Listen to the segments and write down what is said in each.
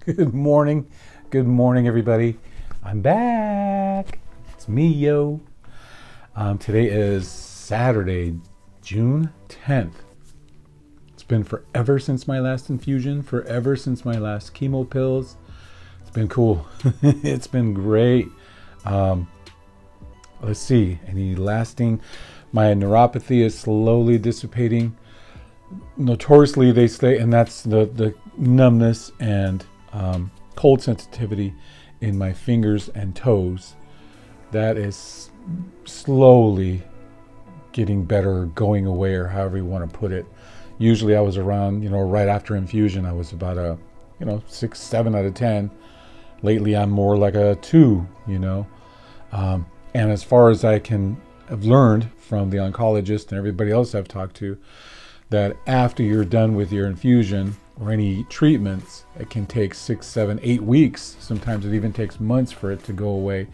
Good morning. Good morning, everybody. I'm back. It's me, yo. Today is Saturday, June 10th. It's been forever since my last infusion, forever since my last chemo pills. It's been cool. It's been great. Let's see, any lasting? My neuropathy is slowly dissipating. Notoriously, they say, and that's the numbness and cold sensitivity in my fingers and toes. That is slowly getting better, going away, or however you want to put it. Usually I was around, right after infusion, I was about a, 6, 7 out of 10. Lately I'm more like a 2, And as far as I've learned from the oncologist and everybody else I've talked to, that after you're done with your infusion or any treatments, it can take 6, 7, 8 weeks. Sometimes it even takes months for it to go away,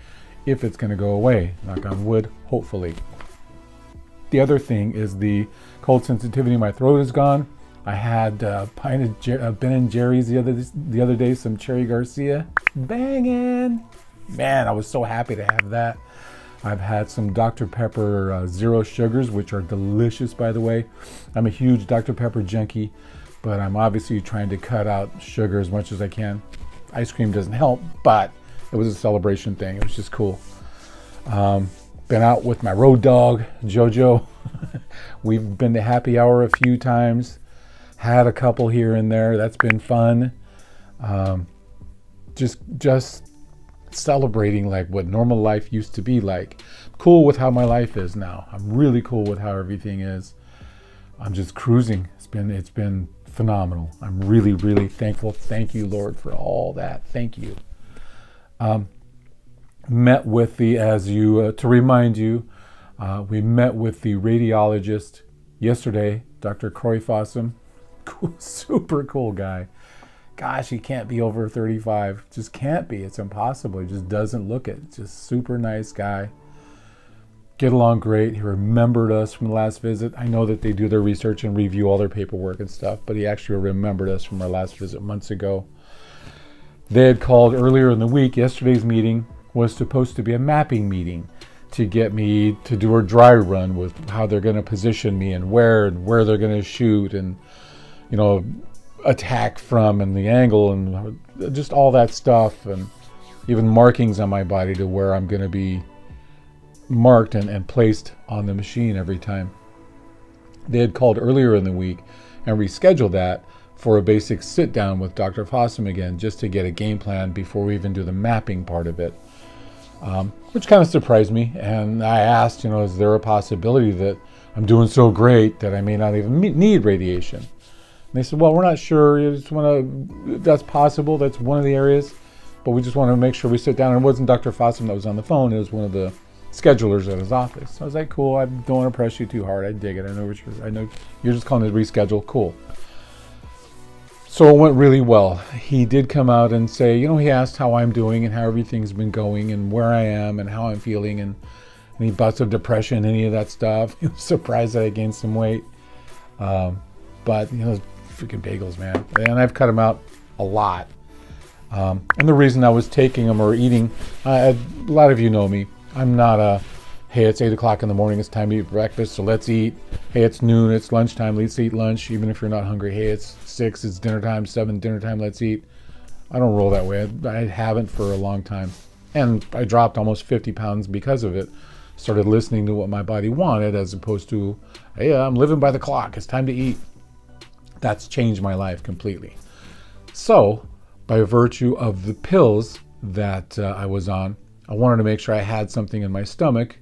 if it's going to go away. Knock on wood, hopefully. The other thing is the cold sensitivity in my throat is gone. I had a pint of Ben and Jerry's the other day, some Cherry Garcia. Banging! Man, I was so happy to have that. I've had some Dr. Pepper Zero Sugars, which are delicious, by the way. I'm a huge Dr. Pepper junkie, but I'm obviously trying to cut out sugar as much as I can. Ice cream doesn't help, but it was a celebration thing. It was just cool. Been out with my road dog, Jojo. We've been to happy hour a few times. Had a couple here and there. That's been fun. Just celebrating like what normal life used to be like. Cool with how my life is now. I'm really cool with how everything is. I'm just cruising. It's been phenomenal. I'm really, really thankful. Thank you, Lord, for all that. Thank you. Met with to remind you, we met with the radiologist yesterday, Dr. Croy Fossum. Cool, super cool guy. Gosh, he can't be over 35. Just can't be. It's impossible. He just doesn't look it. Just super nice guy. Get along great. He remembered us from the last visit. I know that they do their research and review all their paperwork and stuff, but he actually remembered us from our last visit months ago. They had called earlier in the week. Yesterday's meeting was supposed to be a mapping meeting to get me to do a dry run with how they're going to position me and where they're going to shoot and, attack from and the angle and just all that stuff, and even markings on my body to where I'm going to be marked and placed on the machine every time. They had called earlier in the week and rescheduled that for a basic sit down with Dr. Fossum again, just to get a game plan before we even do the mapping part of it, which kind of surprised me. And I asked, is there a possibility that I'm doing so great that I may not even need radiation? And they said, well, we're not sure. That's possible. That's one of the areas. But we just want to make sure we sit down. And it wasn't Dr. Fossum that was on the phone. It was one of the schedulers at his office. So I was like, cool. I don't want to press you too hard. I dig it. I know you're just calling it reschedule. Cool. So it went really well. He did come out and say, he asked how I'm doing and how everything's been going and where I am and how I'm feeling and any bouts of depression, any of that stuff. He was surprised that I gained some weight. But, freaking bagels, man. And I've cut them out a lot. And the reason I was taking them or eating, a lot of you know me. I'm not hey, it's 8 o'clock in the morning, it's time to eat breakfast, so let's eat. Hey, it's noon, it's lunchtime, let's eat lunch, even if you're not hungry. Hey, it's 6, it's dinner time, 7, dinner time, let's eat. I don't roll that way. I haven't for a long time. And I dropped almost 50 pounds because of it. Started listening to what my body wanted as opposed to, hey, I'm living by the clock, it's time to eat. That's changed my life completely. So, by virtue of the pills that I was on, I wanted to make sure I had something in my stomach.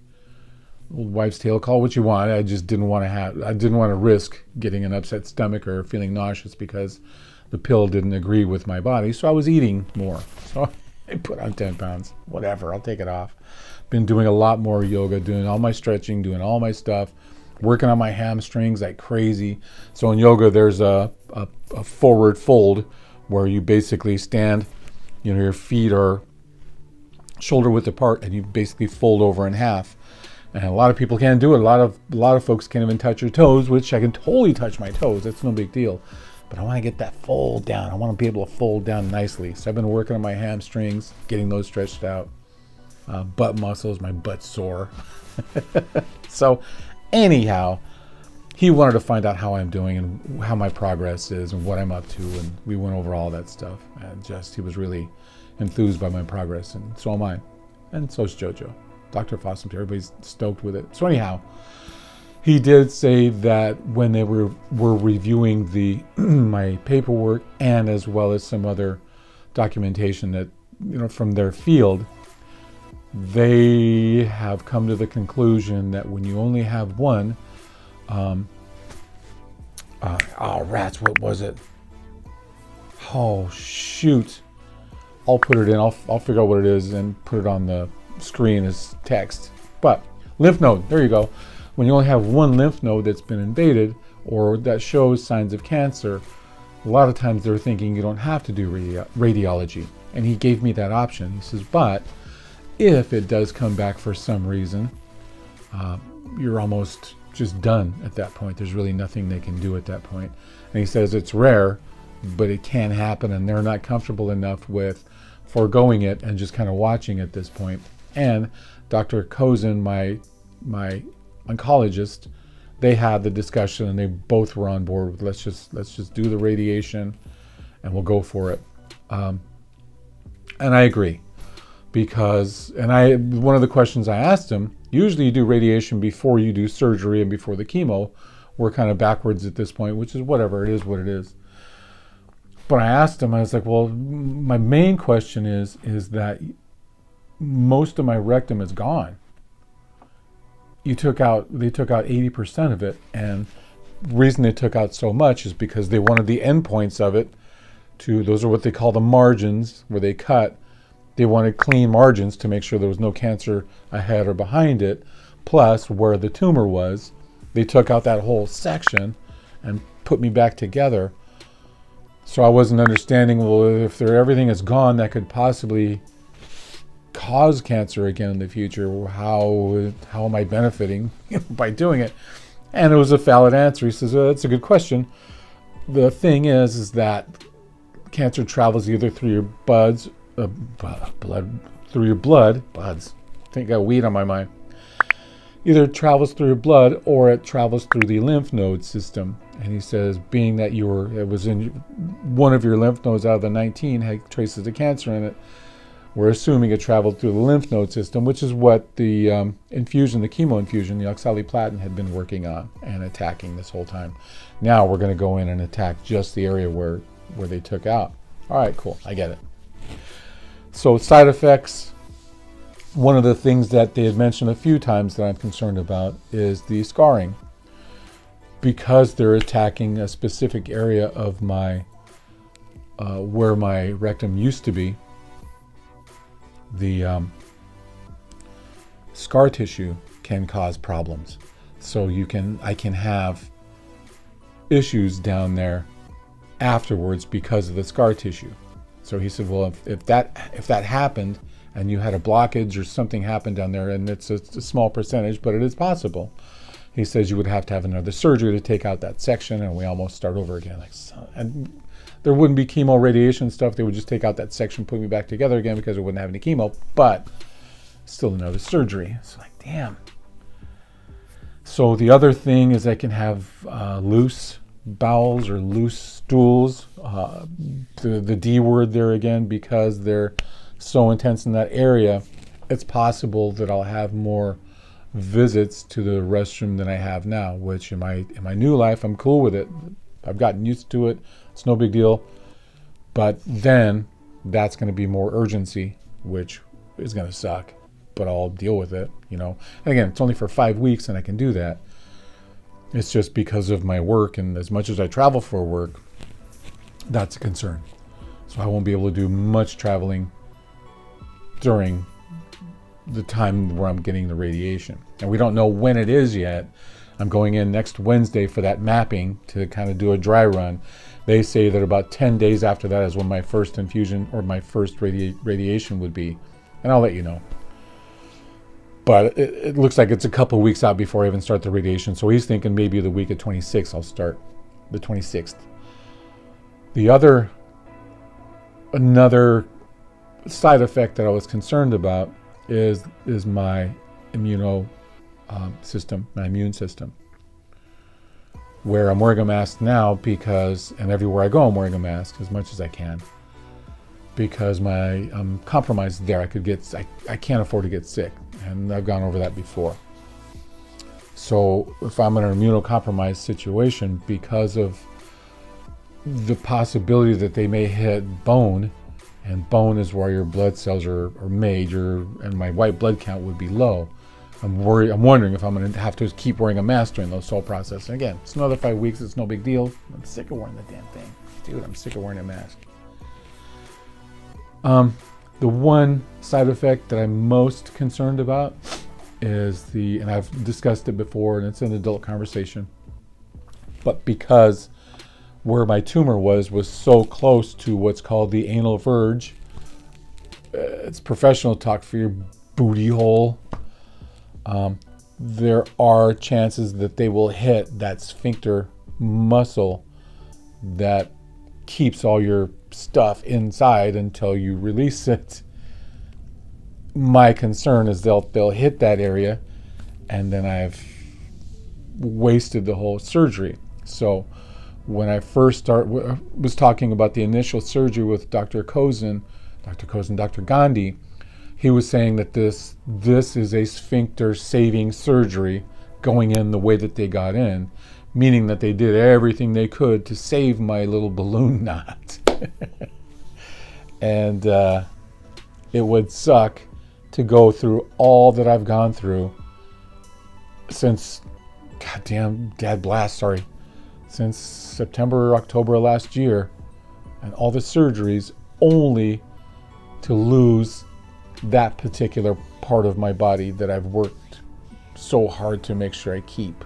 Old wives' tale, call what you want. I just didn't want to risk getting an upset stomach or feeling nauseous because the pill didn't agree with my body. So I was eating more. So I put on 10 pounds. Whatever, I'll take it off. Been doing a lot more yoga, doing all my stretching, doing all my stuff. Working on my hamstrings like crazy. So in yoga, there's a forward fold where you basically stand, your feet are shoulder width apart and you basically fold over in half. And a lot of people can't do it. A lot of folks can't even touch your toes, which I can totally touch my toes. That's no big deal. but I want to get that fold down. I want to be able to fold down nicely. So I've been working on my hamstrings, getting those stretched out. Butt muscles, my butt's sore. So anyhow, he wanted to find out how I'm doing and how my progress is and what I'm up to. And we went over all that stuff. And he was really enthused by my progress. And so am I. And so is JoJo. Dr. Fossum, everybody's stoked with it. So anyhow, he did say that when they were reviewing my paperwork and as well as some other documentation that, from their field, they have come to the conclusion that when you only have one, rats, what was it? Oh, shoot. I'll put it in. I'll figure out what it is and put it on the screen as text. But lymph node, there you go. When you only have one lymph node that's been invaded or that shows signs of cancer, a lot of times they're thinking you don't have to do radiology. And he gave me that option. He says, but if it does come back for some reason, you're almost just done at that point. There's really nothing they can do at that point. And he says it's rare, but it can happen, and they're not comfortable enough with foregoing it and just kind of watching at this point. And Dr. Kozin, my oncologist, they had the discussion and they both were on board with let's just do the radiation and we'll go for it. And I agree. Because, one of the questions I asked him, usually you do radiation before you do surgery and before the chemo. We're kind of backwards at this point, which is whatever, it is what it is. But I asked him, I was like, well, my main question is that most of my rectum is gone. They took out 80% of it, and the reason they took out so much is because they wanted the endpoints of it those are what they call the margins, where they cut. They wanted clean margins to make sure there was no cancer ahead or behind it. Plus, where the tumor was, they took out that whole section and put me back together. So I wasn't understanding, well, if everything is gone, that could possibly cause cancer again in the future. How am I benefiting by doing it? And it was a valid answer. He says, that's a good question. The thing is that cancer travels either through your buds, through your blood. Buds. I think I got weed on my mind. Either it travels through your blood or it travels through the lymph node system. And he says, being that it was in one of your lymph nodes out of the 19 had traces of cancer in it, we're assuming it traveled through the lymph node system, which is what the chemo infusion, the oxaliplatin, had been working on and attacking this whole time. Now we're going to go in and attack just the area where they took out. All right, cool. I get it. So side effects, one of the things that they had mentioned a few times that I'm concerned about is the scarring. Because they're attacking a specific area of my, where my rectum used to be, the scar tissue can cause problems. So I can have issues down there afterwards because of the scar tissue. So he said, well, if that happened and you had a blockage or something happened down there, and it's a small percentage, but it is possible. He says you would have to have another surgery to take out that section, and we almost start over again. And there wouldn't be chemo, radiation stuff. They would just take out that section, put me back together again because we wouldn't have any chemo, but still another surgery. It's like, damn. So the other thing is I can have loose bowels or loose stools. The D word there again, because they're so intense in that area, it's possible that I'll have more visits to the restroom than I have now, which in my new life, I'm cool with it. I've gotten used to it. It's no big deal. But then that's going to be more urgency, which is going to suck, but I'll deal with it, And again, it's only for 5 weeks and I can do that. It's just because of my work, and as much as I travel for work, that's a concern. So I won't be able to do much traveling during the time where I'm getting the radiation. And we don't know when it is yet. I'm going in next Wednesday for that mapping to kind of do a dry run. They say that about 10 days after that is when my first infusion or my first radiation would be. And I'll let you know. But it looks like it's a couple of weeks out before I even start the radiation. So he's thinking maybe the week of 26th I'll start, the 26th. Another side effect that I was concerned about is my system, my immune system, where I'm wearing a mask now because, and everywhere I go I'm wearing a mask as much as I can, because I'm compromised there. I can't afford to get sick, and I've gone over that before. So if I'm in an immunocompromised situation, because of the possibility that they may hit bone, and bone is where your blood cells are made, and my white blood count would be low. I'm wondering if I'm going to have to keep wearing a mask during this whole process. And again, it's another 5 weeks. It's no big deal. I'm sick of wearing the damn thing. Dude, I'm sick of wearing a mask. The one side effect that I'm most concerned about is and I've discussed it before, and it's an adult conversation, but because where my tumor was so close to what's called the anal verge, it's professional talk for your booty hole. There are chances that they will hit that sphincter muscle that keeps all your stuff inside until you release it. My concern is they'll hit that area, and then I've wasted the whole surgery. So when I first was talking about the initial surgery with Dr. Gandhi, he was saying that this is a sphincter saving surgery going in the way that they got in, meaning that they did everything they could to save my little balloon knot. And it would suck to go through all that I've gone through since, since September or October last year, and all the surgeries, only to lose that particular part of my body that I've worked so hard to make sure I keep.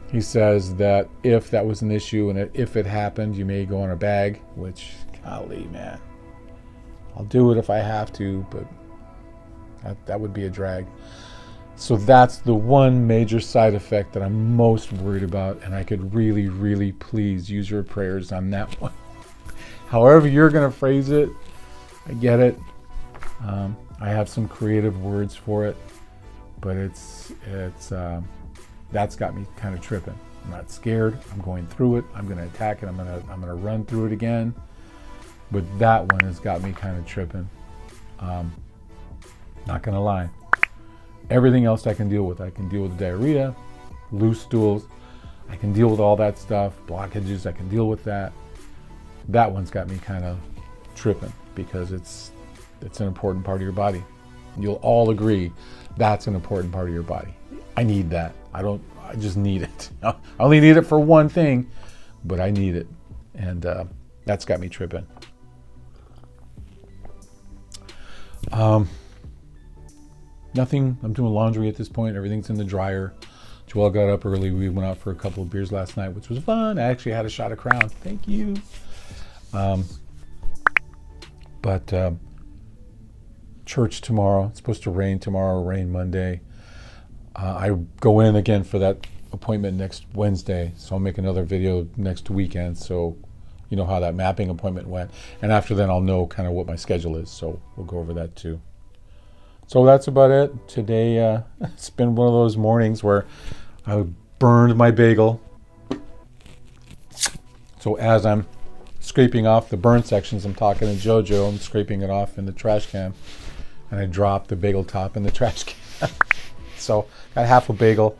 He says that if that was an issue and if it happened, you may go on a bag, which, golly, man, I'll do it if I have to, but that would be a drag. So that's the one major side effect that I'm most worried about, and I could really, really please use your prayers on that one. However you're going to phrase it, I get it. I have some creative words for it, but that's got me kind of tripping. I'm not scared. I'm going through it. I'm going to attack it. I'm going to run through it again. But that one has got me kind of tripping. Not going to lie. Everything else I can deal with. I can deal with diarrhea, loose stools. I can deal with all that stuff. Blockages, I can deal with that. That one's got me kind of tripping because it's an important part of your body. You'll all agree that's an important part of your body. I need that. I just need it. I only need it for one thing, but I need it. And that's got me tripping. Nothing. I'm doing laundry at this point. Everything's in the dryer. Joelle got up early. We went out for a couple of beers last night, which was fun. I actually had a shot of Crown. Thank you. But church tomorrow. It's supposed to rain tomorrow, rain Monday. I go in again for that appointment next Wednesday, so I'll make another video next weekend, so you know how that mapping appointment went. And after then, I'll know kind of what my schedule is, so we'll go over that too. So that's about it. Today, it's been one of those mornings where I burned my bagel. So as I'm scraping off the burn sections, I'm talking to JoJo, I'm scraping it off in the trash can, and I dropped the bagel top in the trash can. So got half a bagel,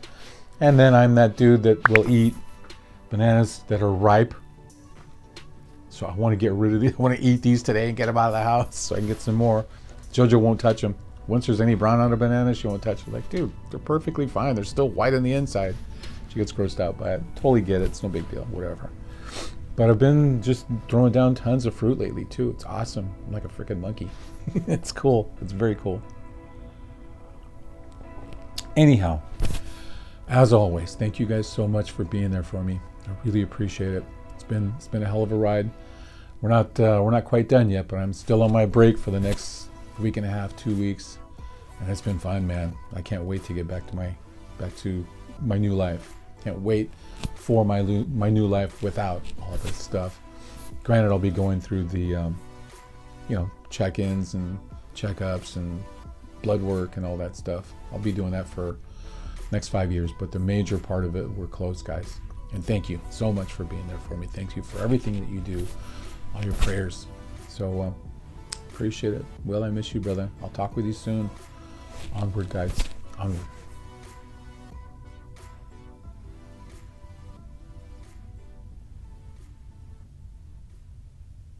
and then I'm that dude that will eat bananas that are ripe. So I want to get rid of these. I want to eat these today and get them out of the house so I can get some more. JoJo won't touch them. Once there's any brown on a banana, she won't touch it. Like, dude, they're perfectly fine. They're still white on the inside. She gets grossed out by it. Totally get it. It's no big deal. Whatever. But I've been just throwing down tons of fruit lately, too. It's awesome. I'm like a freaking monkey. It's cool. It's very cool. Anyhow, as always, thank you guys so much for being there for me. I really appreciate it. It's been a hell of a ride. We're not quite done yet, but I'm still on my break for the next week and a half, 2 weeks, and it's been fun, man. I can't wait to get back to my new life. Can't wait for my new life without all this stuff. Granted, I'll be going through the, check-ins and checkups and blood work and all that stuff. I'll be doing that for next 5 years, but the major part of it, we're close, guys. And thank you so much for being there for me. Thank you for everything that you do, all your prayers. So appreciate it. Will, I miss you, brother. I'll talk with you soon. Onward, guys. Onward.